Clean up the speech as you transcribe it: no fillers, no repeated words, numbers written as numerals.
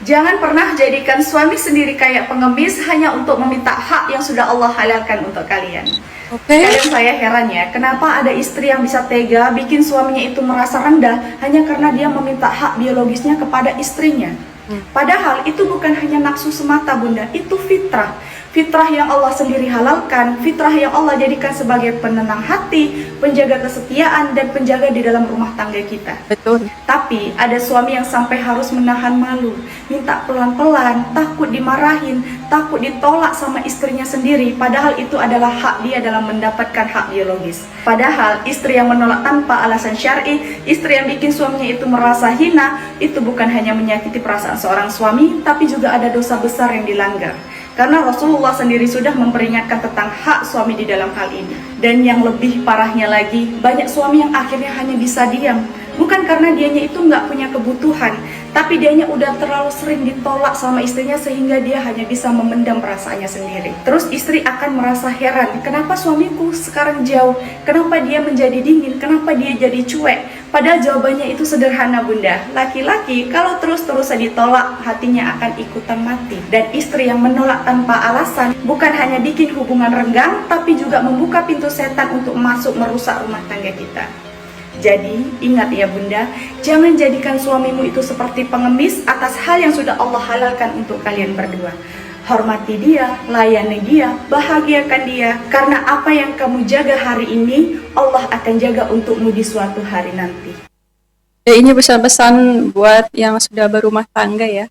Jangan pernah jadikan suami sendiri kayak pengemis hanya untuk meminta hak yang sudah Allah halalkan untuk kalian. Oke. Kadang saya heran ya, kenapa ada istri yang bisa tega bikin suaminya itu merasa rendah hanya karena dia meminta hak biologisnya kepada istrinya. Padahal itu bukan hanya nafsu semata bunda, itu fitrah. Fitrah yang Allah sendiri halalkan, fitrah yang Allah jadikan sebagai penenang hati, penjaga kesetiaan, dan penjaga di dalam rumah tangga kita. Betul. Tapi ada suami yang sampai harus menahan malu, minta pelan-pelan, takut dimarahin, takut ditolak sama istrinya sendiri, padahal itu adalah hak dia dalam mendapatkan hak biologis. Padahal istri yang menolak tanpa alasan syar'i, istri yang bikin suaminya itu merasa hina, itu bukan hanya menyakiti perasaan seorang suami, tapi juga ada dosa besar yang dilanggar. Karena Rasulullah sendiri sudah memperingatkan tentang hak suami di dalam hal ini. Dan yang lebih parahnya lagi, banyak suami yang akhirnya hanya bisa diam. Bukan karena dianya itu nggak punya kebutuhan, tapi dianya udah terlalu sering ditolak sama istrinya sehingga dia hanya bisa memendam perasaannya sendiri. Terus istri akan merasa heran, kenapa suamiku sekarang jauh? Kenapa dia menjadi dingin? Kenapa dia jadi cuek? Padahal jawabannya itu sederhana bunda. Laki-laki kalau terus-terusan ditolak, hatinya akan ikutan mati. Dan istri yang menolak tanpa alasan bukan hanya bikin hubungan renggang, tapi juga membuka pintu setan untuk masuk merusak rumah tangga kita. Jadi ingat ya bunda, jangan jadikan suamimu itu seperti pengemis atas hal yang sudah Allah halalkan untuk kalian berdua. Hormati dia, layani dia, bahagiakan dia, karena apa yang kamu jaga hari ini, Allah akan jaga untukmu di suatu hari nanti. Ya, ini pesan-pesan buat yang sudah berumah tangga ya.